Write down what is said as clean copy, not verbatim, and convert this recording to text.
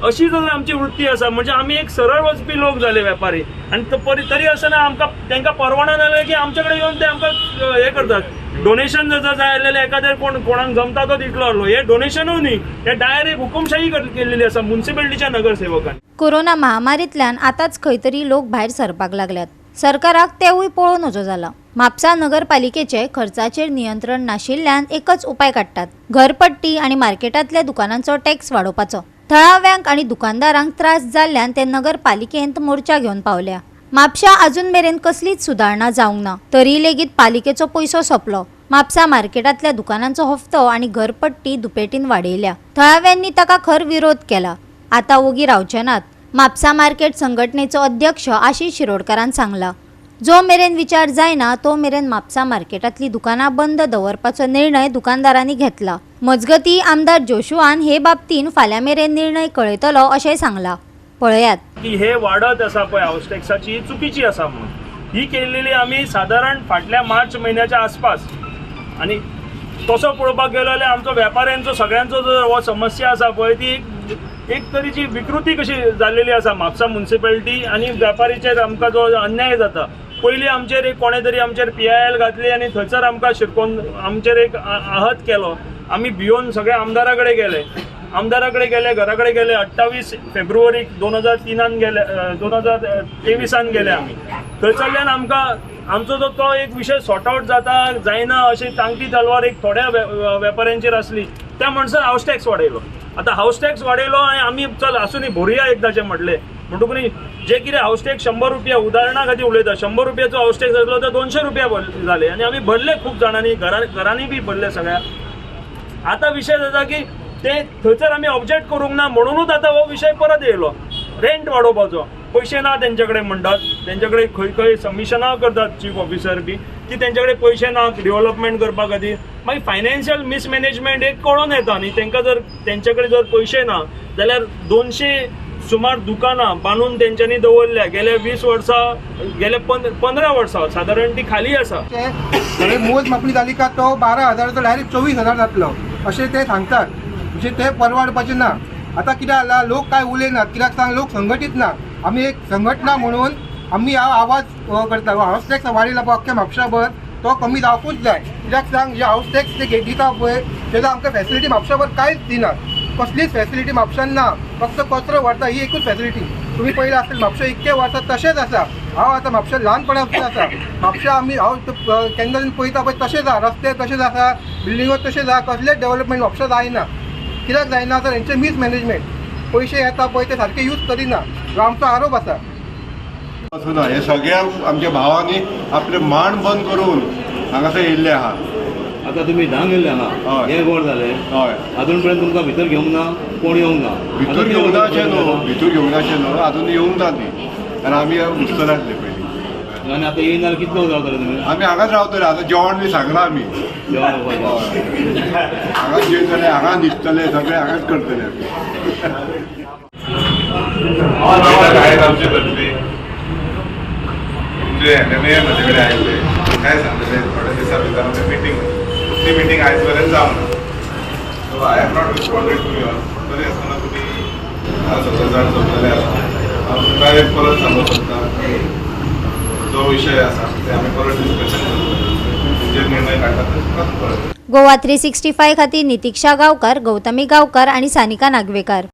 अशी जर आमची वृत्ती आसा म्हणजे आमी एक सरळ वचपी लोक झाले वेपारी आणि तरी असं ना आमकां तांकां परवानो नासलें की आमचे कडेन येवन ते आमकां हे करतात डोनेशन जर जाय आसलेलें एखाद्या कोणाक जमता तो दितलो आहलो हे डोनेशनूय न्ही हे डायरेक्ट हुकुमशाही केल्लेली आसा म्युनिसिपालिटीच्या नगरसेवकांनी। कोरोना महामारींतल्यान आतांच खंय तरी लोक भायर सरपाक लागल्यात। सरकाराक तेवूय पळोवन नजो जाला। म्हापसा नगरपालिकेचे खर्चाचेर नियंत्रण नाशिल्ल्यान एकच उपाय काडटात, घरपट्टी आणि मार्केटांतल्या दुकानांचो टॅक्स वाडोवपाचो। थळाव्यांक आणि दुकानदारांक त्रास जाल्ल्यान ते नगरपालिकेंत मोर्चा घेवन पावल्या। म्हापशा अजून मेरेन कसलीच सुदारणा जावंक ना, तरी लेगीत पालिकेचो पयसो सोंपलो। म्हापसा मार्केटांतल्या दुकानांचो हफ्तो आणि घरपट्टी दुपेटीन वाडयल्या। थळाव्यांनी ताका खर विरोध केला। आता ओगी रावचे नात। म्हापसा मार्केट संघटनेचो अध्यक्ष आशिष शिरोडकारान सांगला, जो मेरेन विचार जायना तो मेरेन म्हापसा मार्केटांतली दुकानां बंद दवरपाचो निर्णय दुकानदारांनी घेतला। मजगती आमदार जोशुआन हे बाबतीन फाल्यां मेरेन निर्णय कळयतलो अशें सांगला। पळयात की हे वाडत आसा पळय हाऊस टॅक्साची चुकीची आसा म्हणून ही केल्लेली आमी साधारण फाटल्या मार्च म्हयन्याच्या आसपास आणि तसो पळोवपाक गेलो जाल्यार आमचो वेपाऱ्यांचो सगळ्यांचो जो हो समस्या आसा पळय ती एक तरेची विकृती कशी जाल्लेली आसा म्हापसा म्युनिसिपालिटी आणि वेपारीचेर आमकां जो अन्याय जाता। पयलीं आमचेर एक कोणे तरी आमचेर PIL घातली आणि थंयसर आमकां शिरकोवन आमचेर एक आहत केलो। आमी भिवन सगळे आमदारा कडेन गेले घरा कडेन गेले 28 फेब्रुवारी 2003 गेले 2023 गेले आमी। थंयसरल्यान आमकां आमचो जो तो एक विशय सॉर्ट आउट जायना अशी तांगटी तलवार एक थोड्या वेपाऱ्यांचेर आसली। त्या म्हणसर हाऊस टॅक्स वाडयलो। आता हाऊस टॅक्स वाडयलो आणि आमी चल आसूनी भरुया एकदाचें म्हटलें म्हणटकूच जे कितें हाऊस टॅक्स 100 रुपया उदाहरणा खातीर उलयता 100 रुपयाचो हाऊस टॅक्स आसलो तो 200 रुपया जाले आणि आमी भरले खूब जाणांनी घरांनी बी भरले सगळ्या। आता विषय जाता की ते थंयसर आमी ऑब्जेक्ट करूंक ना म्हणूनच आता हो विषय परत येयलो रेंट वाडोवपाचो। पैसे ना तेंचे कडेन म्हणटात, तेंचे कडेन खंय सबमिशनां करतात चीफ ऑफिसर बी की तेंचे कडेन पैसे ना डेव्हलपमेंट करपा खातीर। मागीर फायनान्शियल मिसमॅनेजमेंट एक कळोन येता न्ही तांकां जर तेंचे कडेन जर पैसे ना जाल्यार 200 सुमार दुकानां बांदून तेंच्यांनी दवरल्या गेल्या 20 वर्सां गेल्या 15 वर्सां साधारण ती खाली आसा। मोज मापणी जाली का तो 12,000 डायरेक्ट 24,000 जातलो अशें ते सांगतात। म्हणजे ते परवडपाचें ना। आता कितें जाला लोक काय उलयनात कित्याक सांग लोक संघटीत ना। आमी एक संघटना म्हणून आमी आवाज करता हाऊस टॅक्स वाडयला अख्ख्या म्हापशाभर तो कमी जावपूच जाय। कित्याक सांग जे हाऊस टॅक्स ते दिता पळय तेजो आमकां फॅसिलिटी म्हापशाभर कांयच दिनात, कसलीच फॅसिलिटी म्हापशान ना। फक्त कचरो व्हरता ही एकूच फॅसिलिटी। तुम्ही पयलें आसलें म्हापशा इतके वर्सां तशेंच आसा। हांव आतां म्हापशा ल्हानपणासून आसा। म्हापशा आमी हांव केन्ना पळयता पळय तशेंच आसा, रस्ते तशेंच आसा, बिल्डिंगो तशेंच आसा, कसलेच डेव्हलपमेंट म्हापशा जायना। कित्याक जायना तर हेंचे मिसमॅनेजमेंट पैसे येता पळय ते सारके यूज करिना हो आमचो आरोप आसा। हे सगळ्या आमच्या भावांनी आपले मांड बंद करून हांगासर येयल्ले आहा। आता तुम्ही धांग येयल्ले आहा हे गोड जालें हय अजून पर्यंत तुमकां भितर घेवंक ना कोण येवंक ना भितर घेवंक ना अशें न्हू भितर घेवंक ना अशें न्हू अजून येवंक ना ती कारण आमी उस्तले आसले पयलीं आनी आतां येयना जाल्यार कितलो रावतले तुमी आमी हांगाच रावतले आतां जेवण बी सांगलां आमी हांगाच जेवतले हांगा न्हिदतले सगळे हांगाच करतले काय सांगतले थोड्या दिसा भितर मिटींग ती मिटींग आयज पर्यंत जावना so I have not responded to your तरी आसतना तुमी जाण सोदलेले आसा हांव तुमकां एक परत सांगूंक सोदता जो विशय आसा ते आमी परत डिस्कशन करतले जे निर्णय काडटा ते परत। गोवा 365 खातीर नितीक्षा गांवकार, गौतमी गांवकार आणि सानिका नागवेकार।